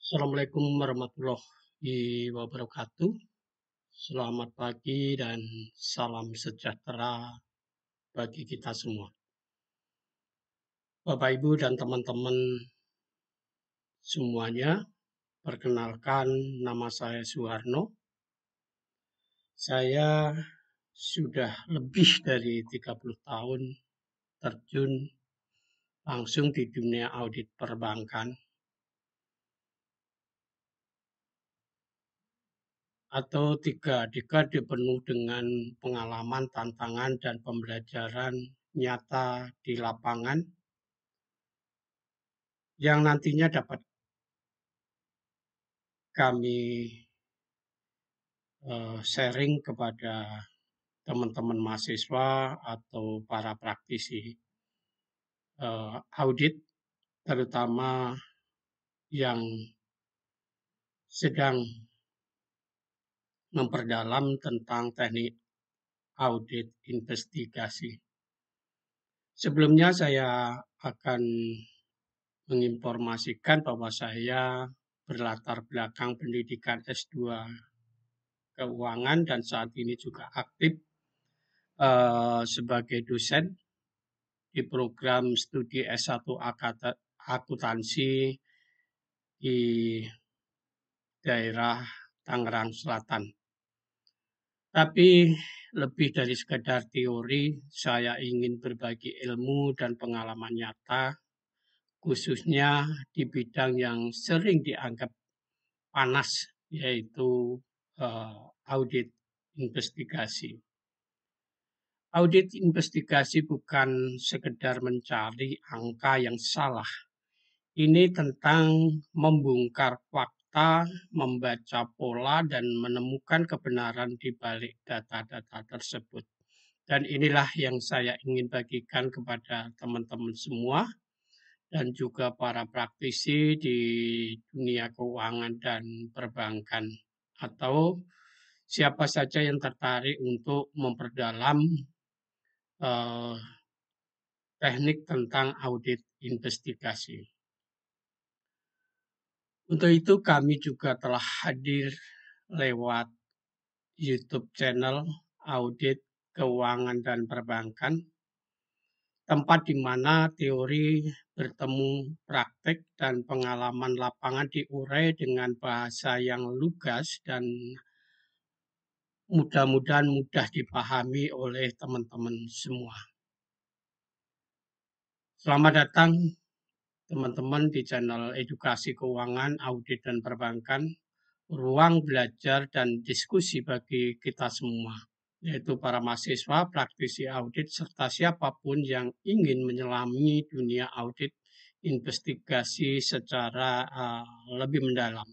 Assalamualaikum warahmatullahi wabarakatuh. Selamat pagi dan salam sejahtera bagi kita semua. Bapak, Ibu, dan teman-teman semuanya, perkenalkan nama saya Suharno. Saya sudah lebih dari 30 tahun terjun langsung di dunia audit perbankan atau 3 dekade penuh dengan pengalaman, tantangan, dan pembelajaran nyata di lapangan yang nantinya dapat kami sharing kepada teman-teman mahasiswa atau para praktisi audit, terutama yang sedang memperdalam tentang teknik audit investigasi. Sebelumnya saya akan menginformasikan bahwa saya berlatar belakang pendidikan S2 keuangan dan saat ini juga aktif sebagai dosen di program studi S1 akuntansi di daerah Tangerang Selatan. Tapi lebih dari sekedar teori, saya ingin berbagi ilmu dan pengalaman nyata, khususnya di bidang yang sering dianggap panas, yaitu audit investigasi. Audit investigasi bukan sekedar mencari angka yang salah. Ini tentang membongkar fakta, membaca pola, dan menemukan kebenaran di balik data-data tersebut. Dan inilah yang saya ingin bagikan kepada teman-teman semua dan juga para praktisi di dunia keuangan dan perbankan atau siapa saja yang tertarik untuk memperdalam teknik tentang audit investigasi. Untuk itu kami juga telah hadir lewat YouTube channel Audit Keuangan dan Perbankan, tempat di mana teori bertemu praktek dan pengalaman lapangan diurai dengan bahasa yang lugas dan mudah-mudahan mudah dipahami oleh teman-teman semua. Selamat datang teman-teman di channel Edukasi Keuangan, Audit dan Perbankan, ruang belajar dan diskusi bagi kita semua, yaitu para mahasiswa, praktisi audit, serta siapapun yang ingin menyelami dunia audit investigasi secara lebih mendalam.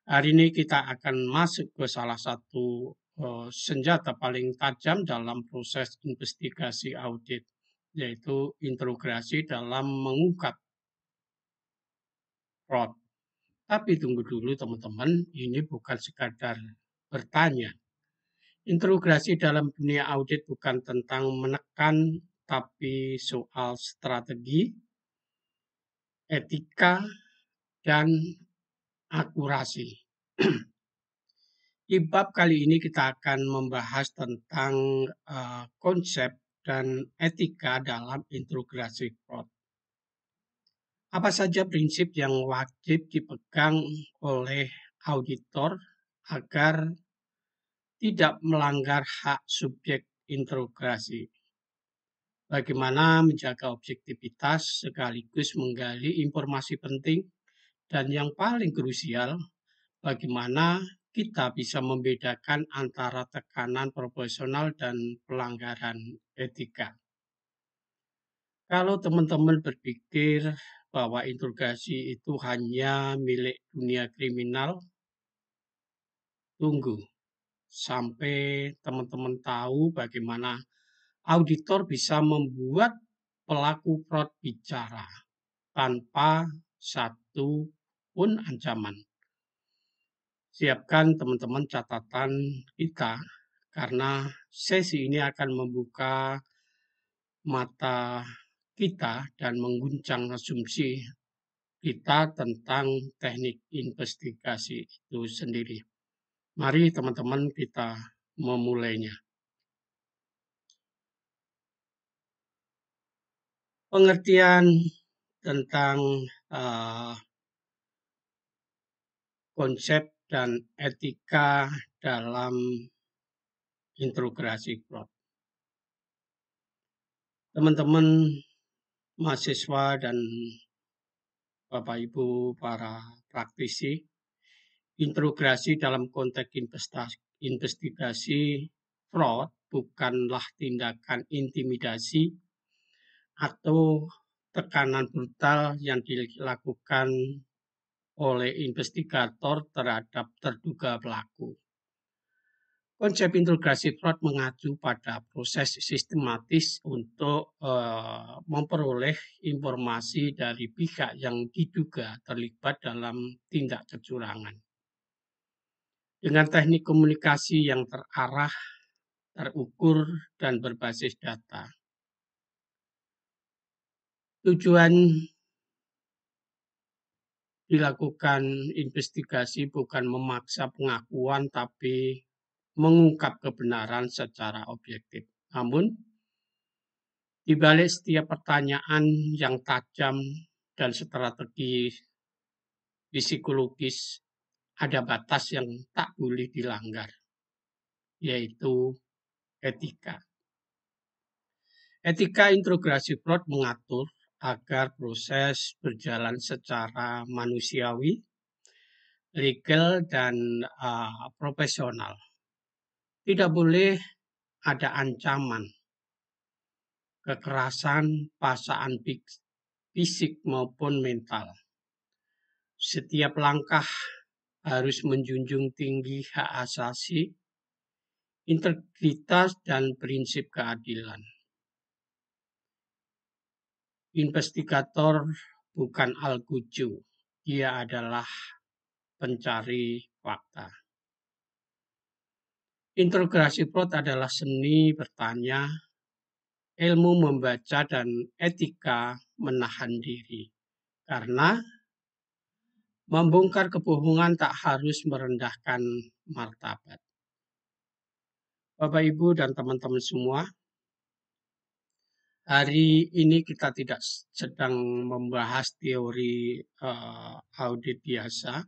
Hari ini kita akan masuk ke salah satu senjata paling tajam dalam proses investigasi audit, yaitu interogasi dalam mengungkap fraud. Tapi tunggu dulu teman-teman, ini bukan sekadar bertanya. Interogasi dalam dunia audit bukan tentang menekan, tapi soal strategi, etika, dan akurasi. Di bab kali ini kita akan membahas tentang konsep dan etika dalam interogasi fraud. Apa saja prinsip yang wajib dipegang oleh auditor agar tidak melanggar hak subjek interogasi? Bagaimana menjaga objektivitas sekaligus menggali informasi penting, dan yang paling krusial, bagaimana kita bisa membedakan antara tekanan profesional dan pelanggaran etika. Kalau teman-teman berpikir bahwa interogasi itu hanya milik dunia kriminal, tunggu sampai teman-teman tahu bagaimana auditor bisa membuat pelaku fraud bicara tanpa satu pun ancaman. Siapkan teman-teman catatan kita, karena sesi ini akan membuka mata kita dan mengguncang asumsi kita tentang teknik investigasi itu sendiri. Mari teman-teman kita memulainya. Pengertian tentang konsep dan etika dalam integrasi fraud. Teman-teman mahasiswa dan Bapak Ibu para praktisi, integrasi dalam konteks investigasi fraud bukanlah tindakan intimidasi atau tekanan brutal yang dilakukan oleh investigator terhadap terduga pelaku. Konsep integrasi fraud mengacu pada proses sistematis untuk memperoleh informasi dari pihak yang diduga terlibat dalam tindak kecurangan. Dengan teknik komunikasi yang terarah, terukur, dan berbasis data. Tujuan dilakukan investigasi bukan memaksa pengakuan, tapi mengungkap kebenaran secara objektif. Namun, di balik setiap pertanyaan yang tajam dan strategi psikologis, ada batas yang tak boleh dilanggar, yaitu etika. Etika integrasi fraud mengatur agar proses berjalan secara manusiawi, legal, dan profesional. Tidak boleh ada ancaman, kekerasan, paksaan fisik maupun mental. Setiap langkah harus menjunjung tinggi hak asasi, integritas, dan prinsip keadilan. Investigator bukan algojo, dia adalah pencari fakta. Integrasi fraud adalah seni bertanya, ilmu membaca, dan etika menahan diri. Karena membongkar kebohongan tak harus merendahkan martabat. Bapak, Ibu, dan teman-teman semua, hari ini kita tidak sedang membahas teori audit biasa.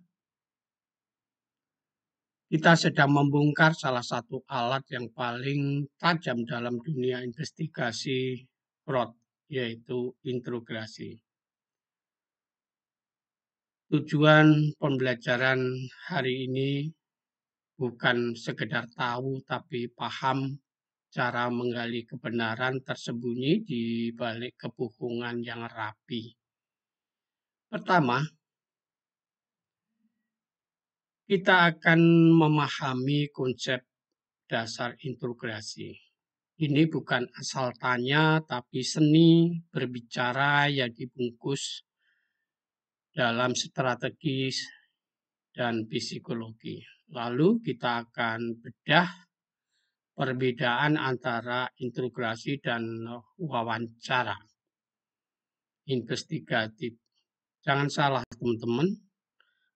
Kita sedang membongkar salah satu alat yang paling tajam dalam dunia investigasi fraud, yaitu integrasi. Tujuan pembelajaran hari ini bukan sekedar tahu, tapi paham cara menggali kebenaran tersembunyi di balik kebohongan yang rapi. Pertama, kita akan memahami konsep dasar integrasi. Ini bukan asal tanya, tapi seni berbicara yang dibungkus dalam strategi dan psikologi. Lalu kita akan bedah perbedaan antara integrasi dan wawancara investigatif. Jangan salah teman-teman,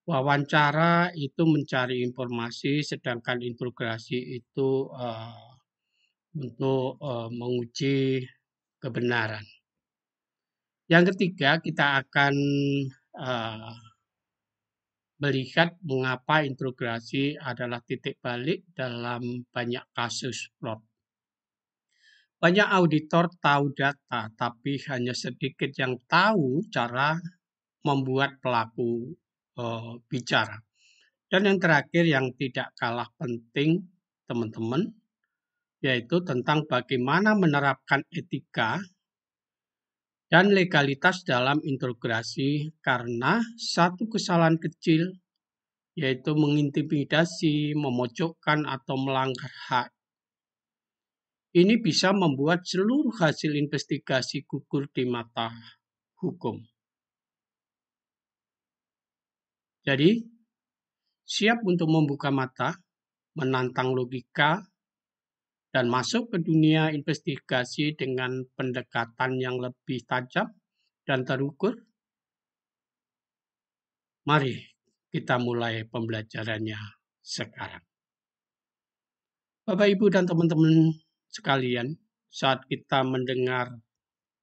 wawancara itu mencari informasi, sedangkan integrasi itu untuk menguji kebenaran. Yang ketiga, kita akan melihat mengapa integrasi adalah titik balik dalam banyak kasus fraud. Banyak auditor tahu data, tapi hanya sedikit yang tahu cara membuat pelaku bicara. Dan yang terakhir yang tidak kalah penting, teman-teman, yaitu tentang bagaimana menerapkan etika dan legalitas dalam integrasi, karena satu kesalahan kecil, yaitu mengintimidasi, memojokkan, atau melanggar hak, ini bisa membuat seluruh hasil investigasi gugur di mata hukum. Jadi, siap untuk membuka mata, menantang logika, dan masuk ke dunia investigasi dengan pendekatan yang lebih tajam dan terukur? Mari kita mulai pembelajarannya sekarang. Bapak, Ibu, dan teman-teman sekalian, saat kita mendengar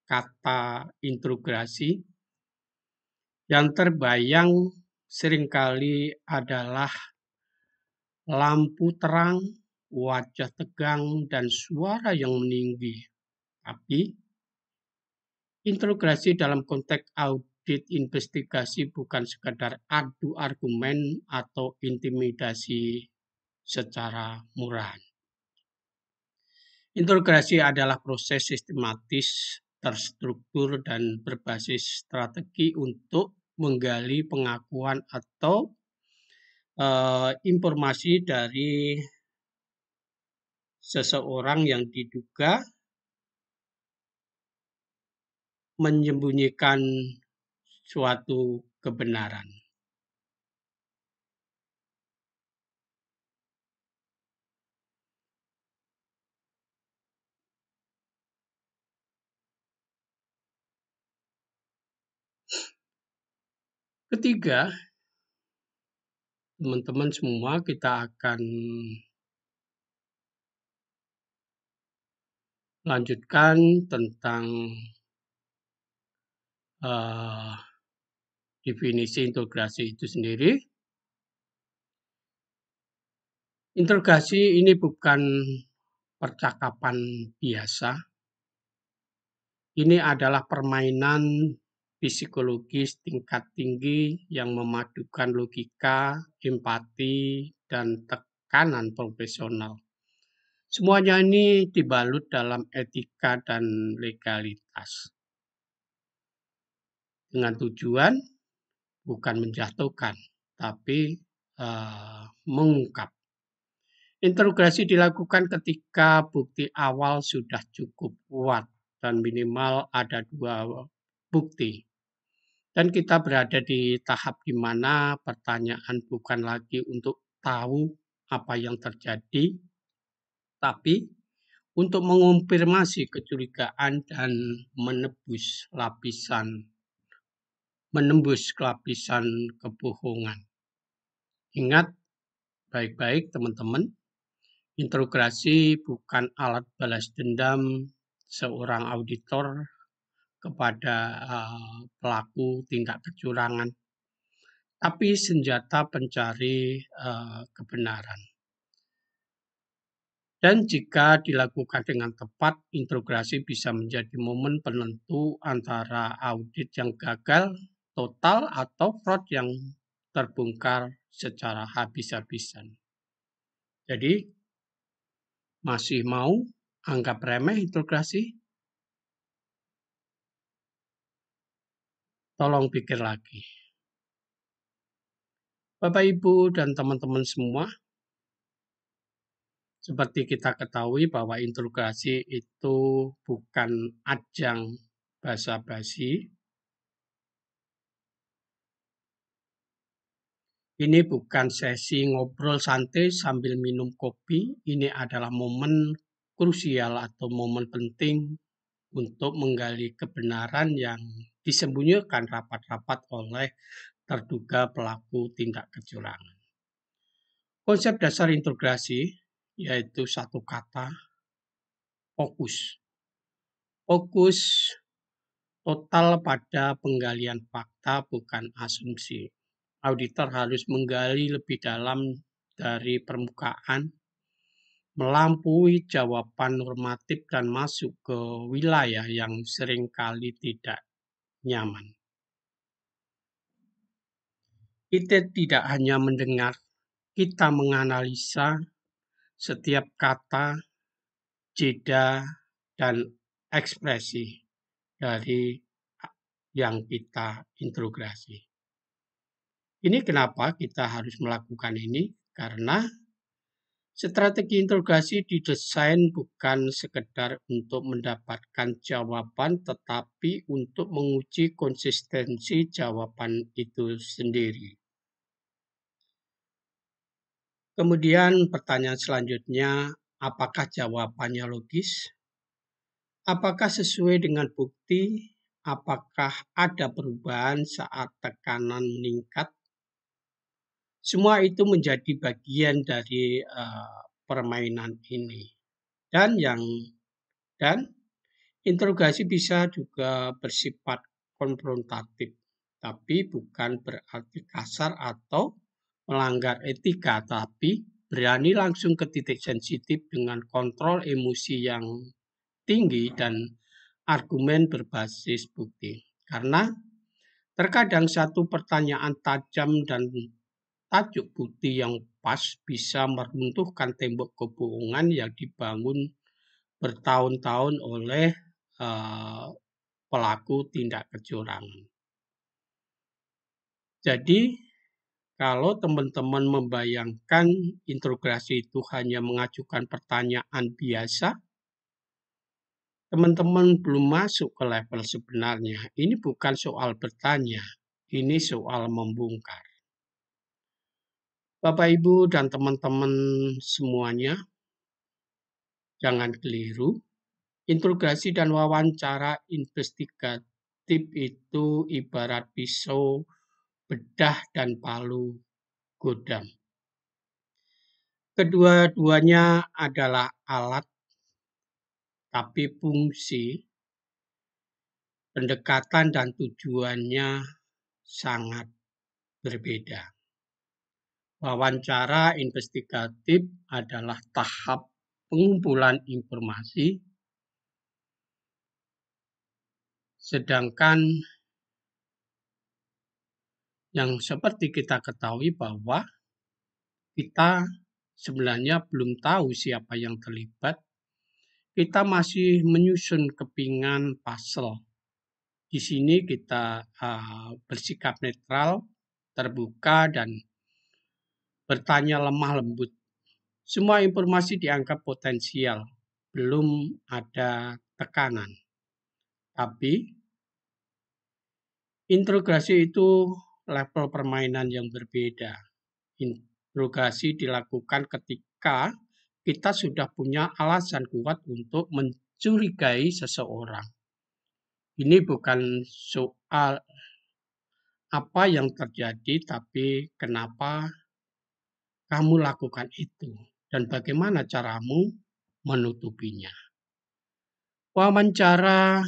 kata integrasi, yang terbayang seringkali adalah lampu terang, wajah tegang, dan suara yang meninggi. Tapi, integrasi dalam konteks audit investigasi bukan sekadar adu argumen atau intimidasi secara murahan. Integrasi adalah proses sistematis, terstruktur, dan berbasis strategi untuk menggali pengakuan atau informasi dari seseorang yang diduga menyembunyikan suatu kebenaran. Ketiga, teman-teman semua, kita akan lanjutkan tentang definisi integrasi itu sendiri. Integrasi ini bukan percakapan biasa. Ini adalah permainan psikologis tingkat tinggi yang memadukan logika, empati, dan tekanan profesional. Semuanya ini dibalut dalam etika dan legalitas. Dengan tujuan bukan menjatuhkan, tapi mengungkap. Integrasi dilakukan ketika bukti awal sudah cukup kuat dan minimal ada 2 bukti. Dan kita berada di tahap di mana pertanyaan bukan lagi untuk tahu apa yang terjadi, tapi untuk mengonfirmasi kecurigaan dan menembus lapisan kebohongan. Ingat baik-baik teman-teman, integrasi bukan alat balas dendam seorang auditor kepada pelaku tindak kecurangan, tapi senjata pencari kebenaran. Dan jika dilakukan dengan tepat, integrasi bisa menjadi momen penentu antara audit yang gagal total atau fraud yang terbongkar secara habis-habisan. Jadi, masih mau anggap remeh integrasi? Tolong pikir lagi. Bapak, Ibu, dan teman-teman semua, seperti kita ketahui bahwa integrasi itu bukan ajang basa-basi. Ini bukan sesi ngobrol santai sambil minum kopi. Ini adalah momen krusial atau momen penting untuk menggali kebenaran yang disembunyikan rapat-rapat oleh terduga pelaku tindak kecurangan. Konsep dasar integrasi yaitu satu kata, fokus. Fokus total pada penggalian fakta, bukan asumsi. Auditor harus menggali lebih dalam dari permukaan, melampaui jawaban normatif dan masuk ke wilayah yang seringkali tidak nyaman. Kita tidak hanya mendengar, kita menganalisa setiap kata, jeda, dan ekspresi dari yang kita integrasi. Ini kenapa kita harus melakukan ini? Karena strategi integrasi didesain bukan sekedar untuk mendapatkan jawaban, tetapi untuk menguji konsistensi jawaban itu sendiri. Kemudian pertanyaan selanjutnya, apakah jawabannya logis? Apakah sesuai dengan bukti? Apakah ada perubahan saat tekanan meningkat? Semua itu menjadi bagian dari permainan ini. Dan interogasi bisa juga bersifat konfrontatif, tapi bukan berarti kasar atau melanggar etika, tapi berani langsung ke titik sensitif dengan kontrol emosi yang tinggi dan argumen berbasis bukti. Karena terkadang satu pertanyaan tajam dan tajuk bukti yang pas bisa meruntuhkan tembok kebohongan yang dibangun bertahun-tahun oleh pelaku tindak kecurangan. Jadi, kalau teman-teman membayangkan interogasi itu hanya mengajukan pertanyaan biasa, teman-teman belum masuk ke level sebenarnya. Ini bukan soal bertanya, ini soal membongkar. Bapak, Ibu, dan teman-teman semuanya, jangan keliru. Interogasi dan wawancara investigatif itu ibarat pisau, bedah, dan palu godam. Kedua-duanya adalah alat, tapi fungsi, pendekatan, dan tujuannya sangat berbeda. Wawancara investigatif adalah tahap pengumpulan informasi, sedangkan yang seperti kita ketahui bahwa kita sebenarnya belum tahu siapa yang terlibat. Kita masih menyusun kepingan puzzle. Di sini kita bersikap netral, terbuka, dan bertanya lemah lembut. Semua informasi dianggap potensial, belum ada tekanan. Tapi interogasi itu level permainan yang berbeda. Interogasi dilakukan ketika kita sudah punya alasan kuat untuk mencurigai seseorang. Ini bukan soal apa yang terjadi, tapi kenapa kamu lakukan itu dan bagaimana caramu menutupinya. Wawancara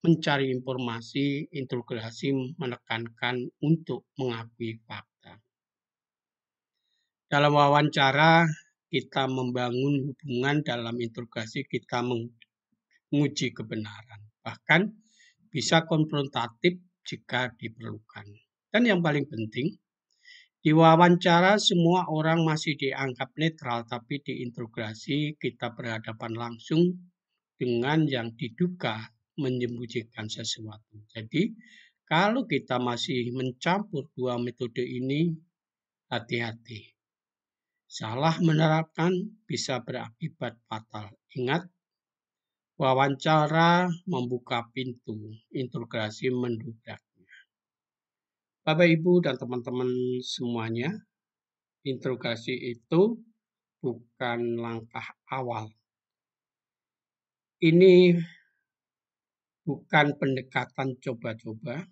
mencari informasi, interogasi menekankan untuk mengakui fakta. Dalam wawancara, kita membangun hubungan, dalam interogasi kita menguji kebenaran. Bahkan bisa konfrontatif jika diperlukan. Dan yang paling penting, di wawancara semua orang masih dianggap netral, tapi di interogasi kita berhadapan langsung dengan yang diduga menyembunyikan sesuatu. Jadi, kalau kita masih mencampur dua metode ini, hati-hati. Salah menerapkan bisa berakibat fatal. Ingat, wawancara membuka pintu, interogasi mendudaknya. Bapak, Ibu, dan teman-teman semuanya, interogasi itu bukan langkah awal. Ini bukan pendekatan coba-coba.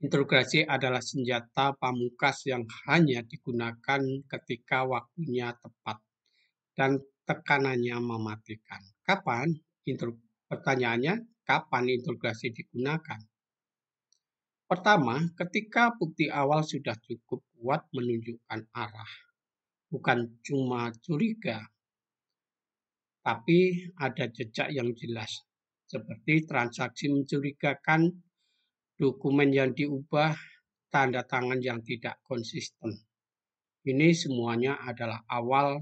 Interogasi adalah senjata pamungkas yang hanya digunakan ketika waktunya tepat dan tekanannya mematikan. Pertanyaannya, kapan interogasi digunakan? Pertama, ketika bukti awal sudah cukup kuat menunjukkan arah. Bukan cuma curiga, tapi ada jejak yang jelas. Seperti transaksi mencurigakan, dokumen yang diubah, tanda tangan yang tidak konsisten. Ini semuanya adalah awal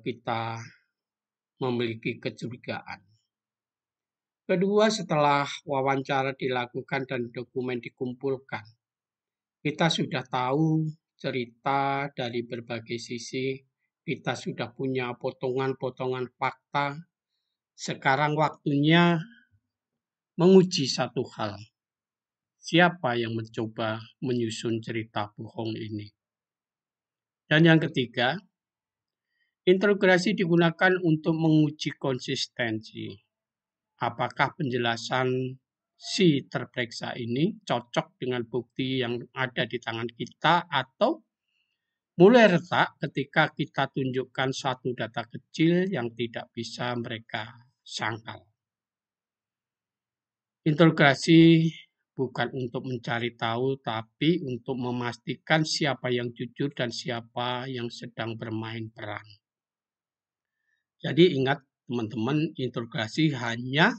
kita memiliki kecurigaan. Kedua, setelah wawancara dilakukan dan dokumen dikumpulkan, kita sudah tahu cerita dari berbagai sisi, kita sudah punya potongan-potongan fakta. Sekarang waktunya menguji satu hal. Siapa yang mencoba menyusun cerita bohong ini? Dan yang ketiga, interogasi digunakan untuk menguji konsistensi. Apakah penjelasan si terperiksa ini cocok dengan bukti yang ada di tangan kita atau mulai retak ketika kita tunjukkan satu data kecil yang tidak bisa mereka sangkal. Interogasi bukan untuk mencari tahu, tapi untuk memastikan siapa yang jujur dan siapa yang sedang bermain peran. Jadi ingat teman-teman, interogasi hanya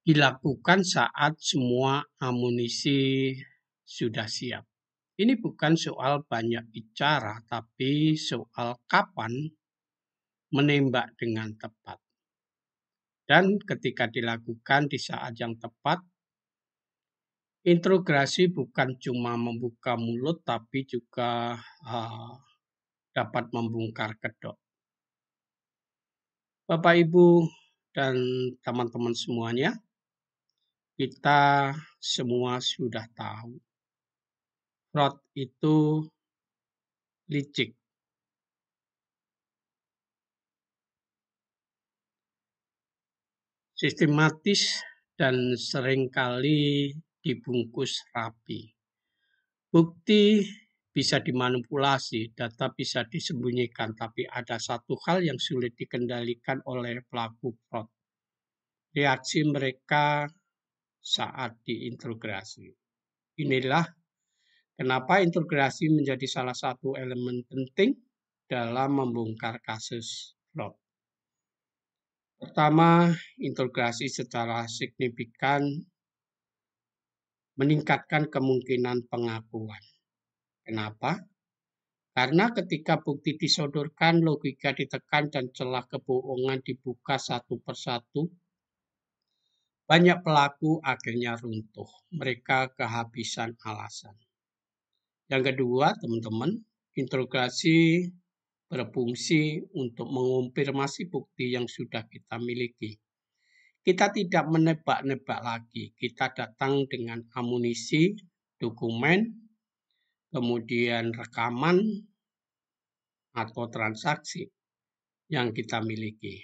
dilakukan saat semua amunisi sudah siap. Ini bukan soal banyak bicara, tapi soal kapan menembak dengan tepat. Dan ketika dilakukan di saat yang tepat, interogasi bukan cuma membuka mulut, tapi juga dapat membongkar kedok. Bapak, Ibu, dan teman-teman semuanya, kita semua sudah tahu, fraud itu licik. Sistematis dan seringkali dibungkus rapi. Bukti bisa dimanipulasi, data bisa disembunyikan, tapi ada satu hal yang sulit dikendalikan oleh pelaku fraud. Reaksi mereka saat diinterogasi. Inilah kenapa interogasi menjadi salah satu elemen penting dalam membongkar kasus fraud. Pertama, interogasi secara signifikan meningkatkan kemungkinan pengakuan. Kenapa? Karena ketika bukti disodorkan, logika ditekan, dan celah kebohongan dibuka satu persatu, banyak pelaku akhirnya runtuh. Mereka kehabisan alasan. Yang kedua, teman-teman, interogasi berfungsi untuk mengonfirmasi bukti yang sudah kita miliki. Kita tidak menebak-nebak lagi. Kita datang dengan amunisi, dokumen, kemudian rekaman atau transaksi yang kita miliki.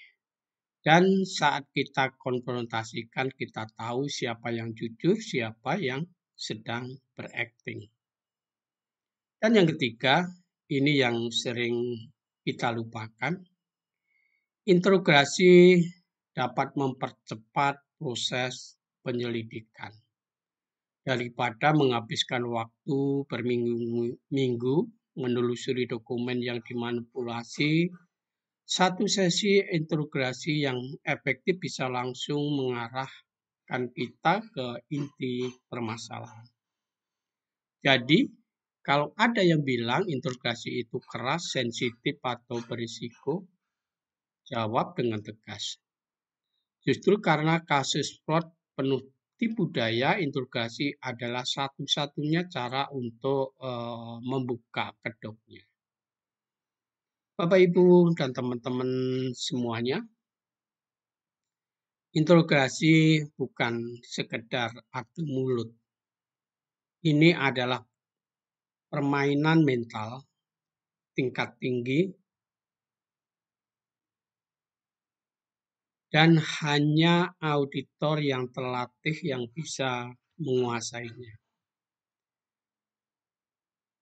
Dan saat kita konfrontasikan, kita tahu siapa yang jujur, siapa yang sedang berakting. Dan yang ketiga, ini yang sering kita lupakan, interogasi dapat mempercepat proses penyelidikan. Daripada menghabiskan waktu berminggu-minggu menelusuri dokumen yang dimanipulasi, satu sesi interogasi yang efektif bisa langsung mengarahkan kita ke inti permasalahan. Jadi, kalau ada yang bilang interogasi itu keras, sensitif, atau berisiko, jawab dengan tegas. Justru karena kasus fraud penuh tipu daya, interogasi adalah satu-satunya cara untuk membuka kedoknya. Bapak, Ibu, dan teman-teman semuanya, interogasi bukan sekedar adu mulut. Ini adalah permainan mental tingkat tinggi dan hanya auditor yang terlatih yang bisa menguasainya.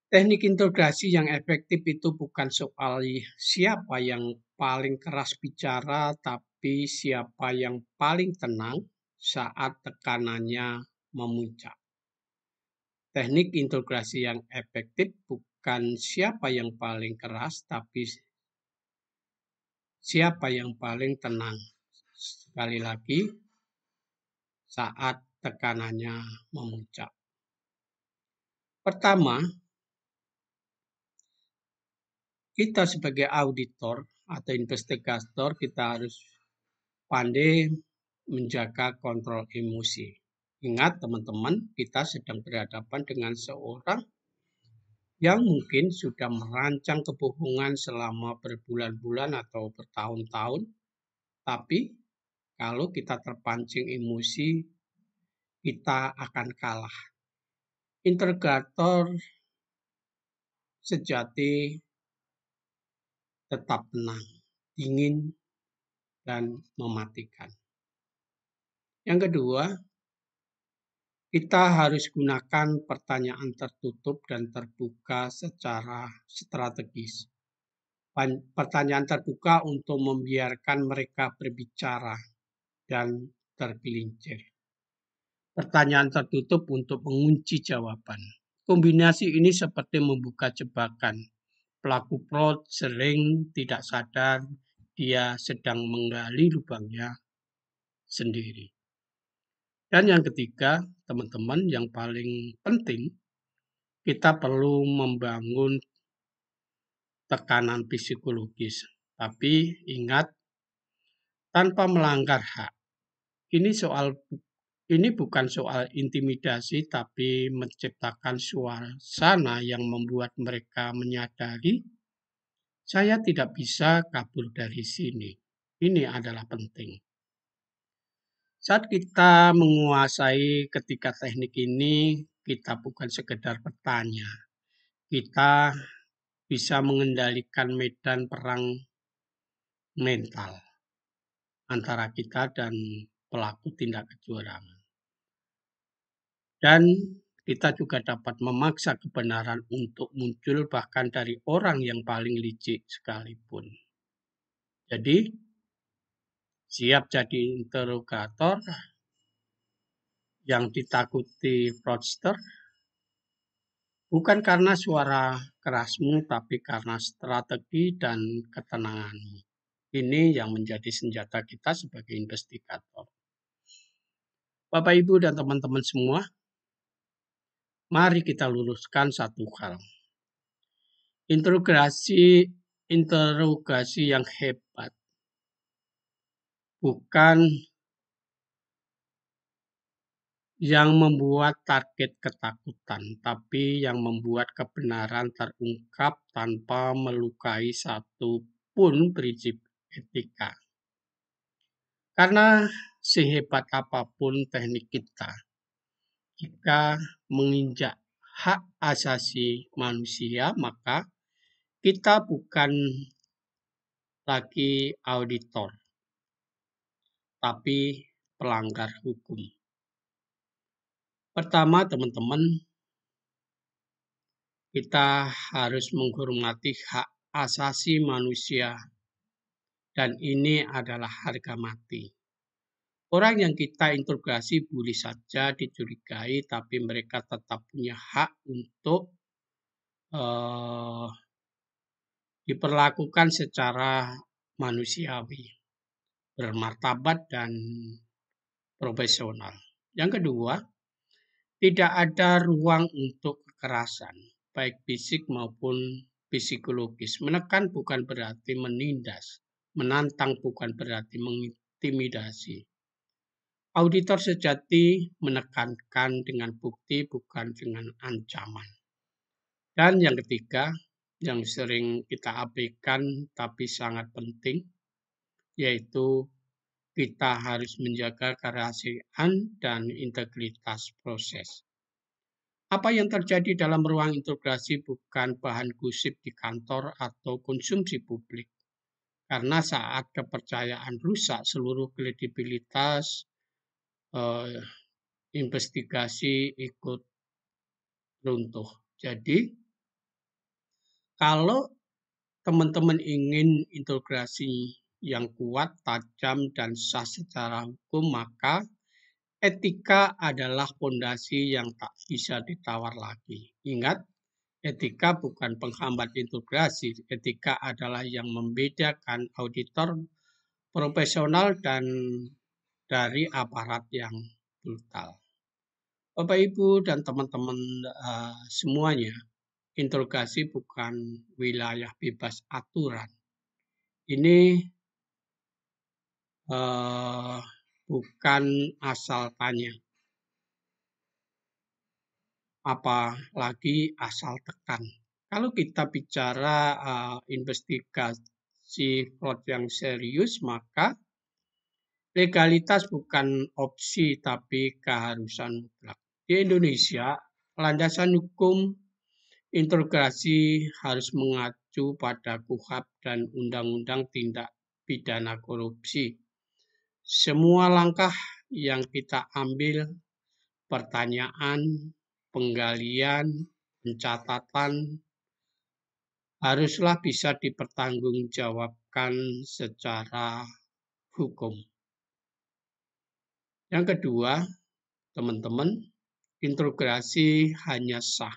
Teknik interogasi yang efektif itu bukan soal siapa yang paling keras bicara, tapi siapa yang paling tenang saat tekanannya memuncak. Teknik interogasi yang efektif bukan siapa yang paling keras, tapi siapa yang paling tenang. Sekali lagi, saat tekanannya memuncak. Pertama, kita sebagai auditor atau investigator, kita harus pandai menjaga kontrol emosi. Ingat teman-teman, kita sedang berhadapan dengan seorang yang mungkin sudah merancang kebohongan selama berbulan-bulan atau bertahun-tahun. Tapi kalau kita terpancing emosi, kita akan kalah. Interrogator sejati tetap tenang, dingin, dan mematikan. Yang kedua, Kita harus gunakan pertanyaan tertutup dan terbuka secara strategis. Pertanyaan terbuka untuk membiarkan mereka berbicara dan tergelincir. Pertanyaan tertutup untuk mengunci jawaban. Kombinasi ini seperti membuka jebakan. Pelaku plot sering tidak sadar dia sedang menggali lubangnya sendiri. Dan yang ketiga, teman-teman, yang paling penting, kita perlu membangun tekanan psikologis. Tapi ingat, tanpa melanggar hak. Ini bukan soal intimidasi, tapi menciptakan suasana yang membuat mereka menyadari saya tidak bisa kabur dari sini. Ini adalah penting. Saat kita menguasai ketiga teknik ini, kita bukan sekedar bertanya. Kita bisa mengendalikan medan perang mental antara kita dan pelaku tindak kecurangan. Dan kita juga dapat memaksa kebenaran untuk muncul bahkan dari orang yang paling licik sekalipun. Jadi, siap jadi interrogator yang ditakuti fraudster, bukan karena suara kerasmu, tapi karena strategi dan ketenanganmu. Ini yang menjadi senjata kita sebagai investigator. Bapak, Ibu, dan teman-teman semua, mari kita luruskan satu hal. Interogasi yang hebat bukan yang membuat target ketakutan, tapi yang membuat kebenaran terungkap tanpa melukai satu pun prinsip etika. Karena sehebat apapun teknik kita, jika menginjak hak asasi manusia, maka kita bukan lagi auditor, tapi pelanggar hukum. Pertama, teman-teman, kita harus menghormati hak asasi manusia, dan ini adalah harga mati. Orang yang kita interogasi boleh saja dicurigai, tapi mereka tetap punya hak untuk diperlakukan secara manusiawi, bermartabat, dan profesional. Yang kedua, tidak ada ruang untuk kekerasan, baik fisik maupun psikologis. Menekan bukan berarti menindas, menantang bukan berarti mengintimidasi. Auditor sejati menekankan dengan bukti, bukan dengan ancaman. Dan yang ketiga, yang sering kita abaikan tapi sangat penting, yaitu kita harus menjaga kerahasiaan dan integritas proses. Apa yang terjadi dalam ruang interogasi bukan bahan gosip di kantor atau konsumsi publik. Karena saat kepercayaan rusak, seluruh kredibilitas investigasi ikut runtuh. Jadi, kalau teman-teman ingin interogasi yang kuat, tajam, dan sah secara hukum, maka etika adalah fondasi yang tak bisa ditawar lagi. Ingat, etika bukan penghambat interogasi. Etika adalah yang membedakan auditor profesional dan dari aparat yang brutal. Bapak, Ibu, dan teman-teman semuanya, interogasi bukan wilayah bebas aturan. Ini bukan asal tanya, apalagi asal tekan. Kalau kita bicara investigasi fraud yang serius, maka legalitas bukan opsi tapi keharusan mutlak. Di Indonesia, landasan hukum interogasi harus mengacu pada KUHP dan Undang-Undang Tindak Pidana Korupsi. Semua langkah yang kita ambil pertanyaan, penggalian, pencatatan haruslah bisa dipertanggungjawabkan secara hukum. Yang kedua, teman-teman, integrasi hanya sah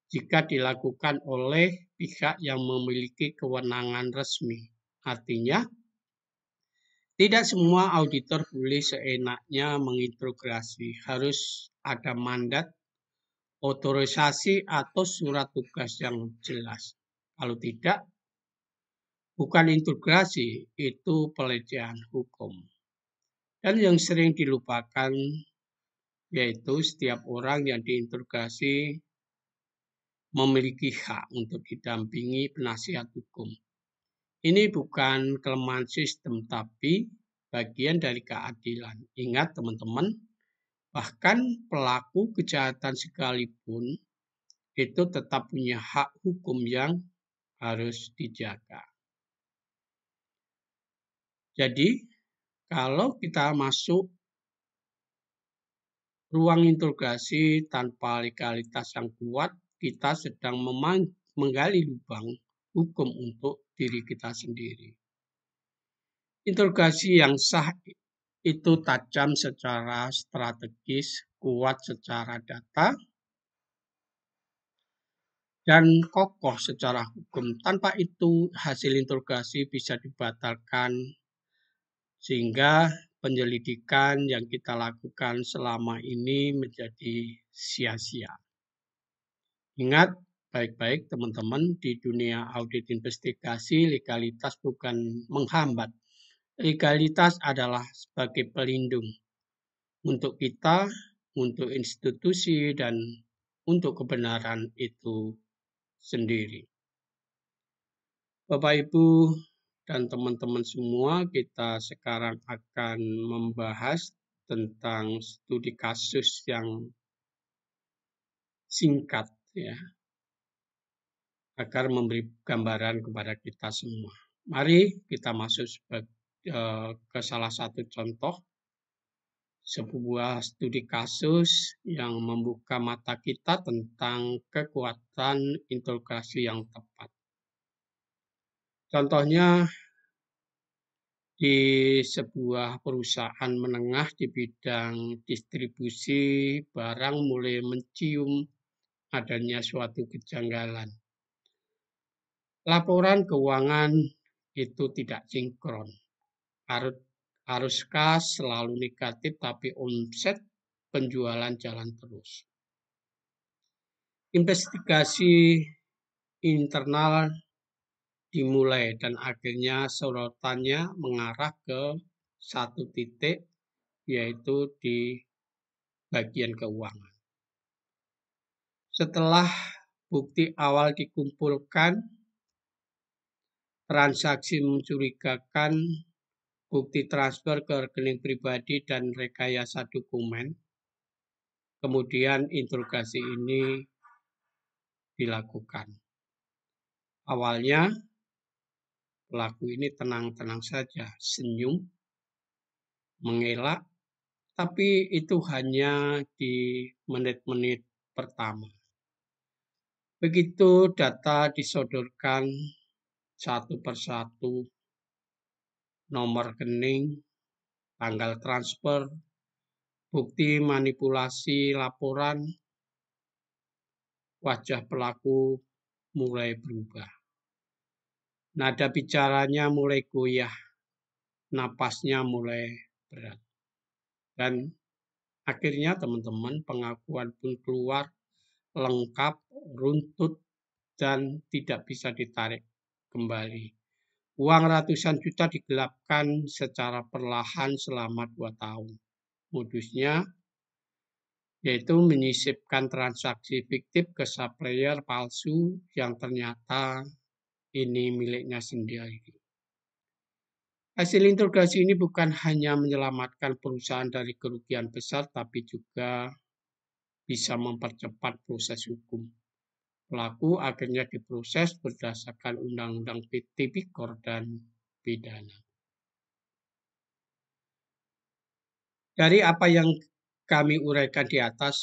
jika dilakukan oleh pihak yang memiliki kewenangan resmi. Artinya, tidak semua auditor boleh seenaknya mengintegrasi, harus ada mandat, otorisasi, atau surat tugas yang jelas. Kalau tidak, bukan integrasi, itu pelecehan hukum. Dan yang sering dilupakan yaitu setiap orang yang diintegrasi memiliki hak untuk didampingi penasihat hukum. Ini bukan kelemahan sistem, tapi bagian dari keadilan. Ingat teman-teman, bahkan pelaku kejahatan sekalipun itu tetap punya hak hukum yang harus dijaga. Jadi, kalau kita masuk ruang integrasi tanpa legalitas yang kuat, kita sedang menggali lubang hukum untuk diri kita sendiri. Integrasi yang sah itu tajam secara strategis, kuat secara data, dan kokoh secara hukum. Tanpa itu hasil integrasi bisa dibatalkan sehingga penyelidikan yang kita lakukan selama ini menjadi sia-sia. Ingat baik-baik teman-teman, di dunia audit investigasi legalitas bukan menghambat. Legalitas adalah sebagai pelindung untuk kita, untuk institusi, dan untuk kebenaran itu sendiri. Bapak, Ibu, dan teman-teman semua, kita sekarang akan membahas tentang studi kasus yang singkat, ya, agar memberi gambaran kepada kita semua. Mari kita masuk ke salah satu contoh, sebuah studi kasus yang membuka mata kita tentang kekuatan integrasi yang tepat. Contohnya, di sebuah perusahaan menengah di bidang distribusi barang mulai mencium adanya suatu kejanggalan. Laporan keuangan itu tidak sinkron. Arus kas selalu negatif, tapi omset penjualan jalan terus. Investigasi internal dimulai dan akhirnya sorotannya mengarah ke satu titik, yaitu di bagian keuangan. Setelah bukti awal dikumpulkan, transaksi mencurigakan, bukti transfer ke rekening pribadi, dan rekayasa dokumen. Kemudian interogasi ini dilakukan. Awalnya pelaku ini tenang-tenang saja, senyum, mengelak, tapi itu hanya di menit-menit pertama. Begitu data disodorkan satu persatu, nomor rekening, tanggal transfer, bukti manipulasi laporan, wajah pelaku mulai berubah. Nada bicaranya mulai goyah, napasnya mulai berat. Dan akhirnya teman-teman, pengakuan pun keluar lengkap, runtut, dan tidak bisa ditarik kembali. Uang ratusan juta digelapkan secara perlahan selama 2 tahun. Modusnya yaitu menyisipkan transaksi fiktif ke supplier palsu yang ternyata ini miliknya sendiri. Hasil integrasi ini bukan hanya menyelamatkan perusahaan dari kerugian besar, tapi juga bisa mempercepat proses hukum. Pelaku akhirnya diproses berdasarkan Undang-Undang Tipikor dan pidana. Dari apa yang kami uraikan di atas,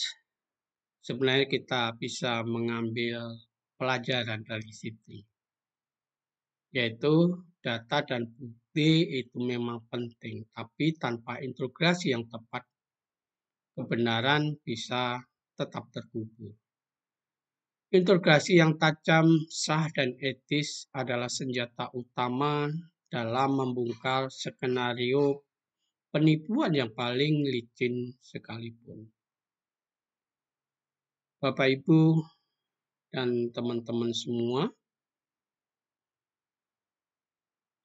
sebenarnya kita bisa mengambil pelajaran dari situ, yaitu data dan bukti itu memang penting, tapi tanpa integrasi yang tepat, kebenaran bisa tetap terkubur. Integrasi yang tajam, sah, dan etis adalah senjata utama dalam membongkar skenario penipuan yang paling licin sekalipun. Bapak, Ibu, dan teman-teman semua,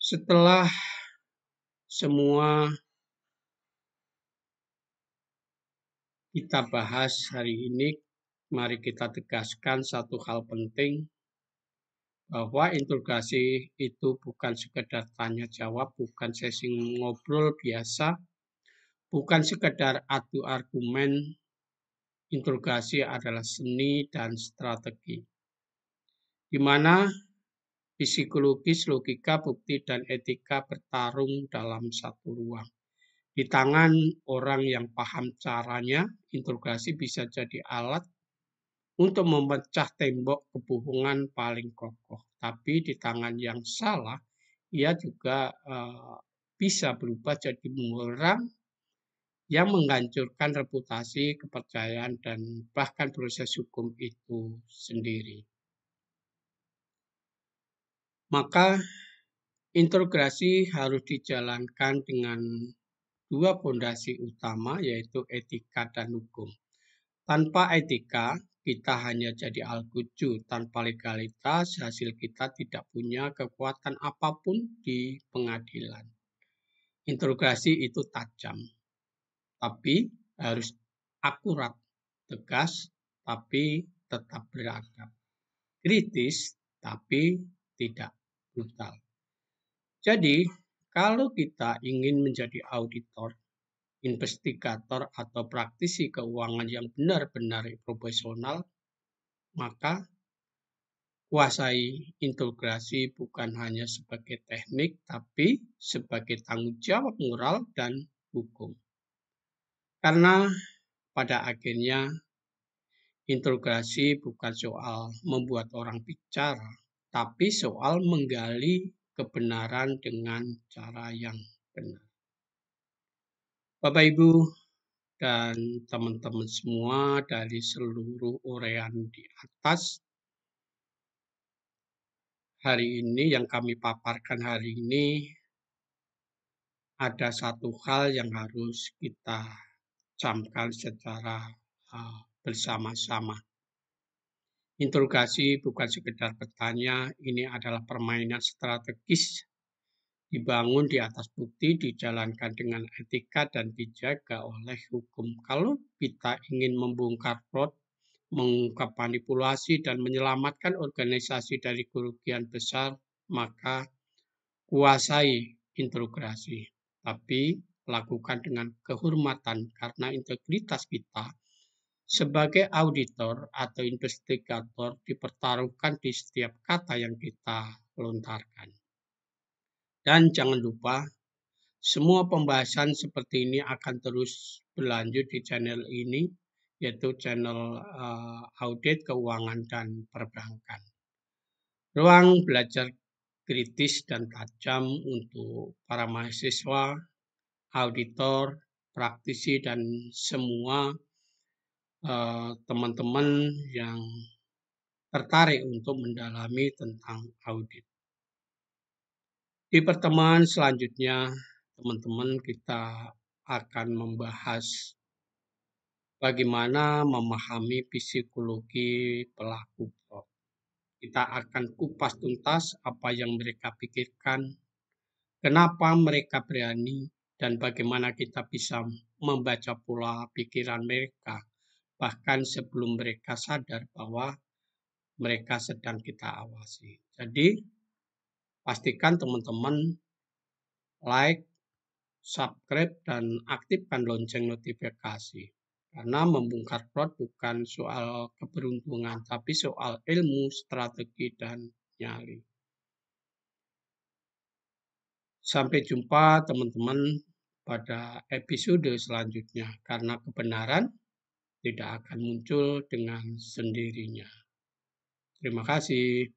setelah semua kita bahas hari ini, mari kita tegaskan satu hal penting, bahwa integrasi itu bukan sekedar tanya jawab, bukan sesi ngobrol biasa, bukan sekedar adu argumen. Integrasi adalah seni dan strategi, di mana psikologis, logika, bukti, dan etika bertarung dalam satu ruang. Di tangan orang yang paham caranya, integrasi bisa jadi alat untuk memecah tembok kebohongan paling kokoh. Tapi di tangan yang salah, ia juga bisa berubah jadi bumerang yang menghancurkan reputasi, kepercayaan, dan bahkan proses hukum itu sendiri. Maka integrasi harus dijalankan dengan dua fondasi utama, yaitu etika dan hukum. Tanpa etika, kita hanya jadi algojo. Tanpa legalitas, hasil kita tidak punya kekuatan apapun di pengadilan. Integrasi itu tajam, tapi harus akurat, tegas, tapi tetap beradab. Kritis, tapi tidak brutal. Jadi, kalau kita ingin menjadi auditor, investigator, atau praktisi keuangan yang benar-benar profesional, maka kuasai integrasi bukan hanya sebagai teknik, tapi sebagai tanggung jawab moral dan hukum. Karena pada akhirnya integrasi bukan soal membuat orang bicara, tapi soal menggali kebenaran dengan cara yang benar. Bapak, Ibu, dan teman-teman semua, dari seluruh uraian di atas, hari ini yang kami paparkan hari ini, ada satu hal yang harus kita camkan secara bersama-sama. Integrasi bukan sekedar bertanya, ini adalah permainan strategis, dibangun di atas bukti, dijalankan dengan etika, dan dijaga oleh hukum. Kalau kita ingin membongkar fraud, mengungkap manipulasi, dan menyelamatkan organisasi dari kerugian besar, maka kuasai integrasi. Tapi lakukan dengan kehormatan, karena integritas kita sebagai auditor atau investigator dipertaruhkan di setiap kata yang kita lontarkan. Dan jangan lupa, semua pembahasan seperti ini akan terus berlanjut di channel ini, yaitu channel audit keuangan dan perbankan. Ruang belajar kritis dan tajam untuk para mahasiswa, auditor, praktisi, dan semua teman-teman yang tertarik untuk mendalami tentang audit. Di pertemuan selanjutnya, teman-teman, kita akan membahas bagaimana memahami psikologi pelaku fraud. Kita akan kupas tuntas apa yang mereka pikirkan, kenapa mereka berani, dan bagaimana kita bisa membaca pola pikiran mereka, bahkan sebelum mereka sadar bahwa mereka sedang kita awasi. Jadi, pastikan teman-teman like, subscribe, dan aktifkan lonceng notifikasi. Karena membongkar fraud bukan soal keberuntungan, tapi soal ilmu, strategi, dan nyali. Sampai jumpa teman-teman pada episode selanjutnya, karena kebenaran tidak akan muncul dengan sendirinya. Terima kasih.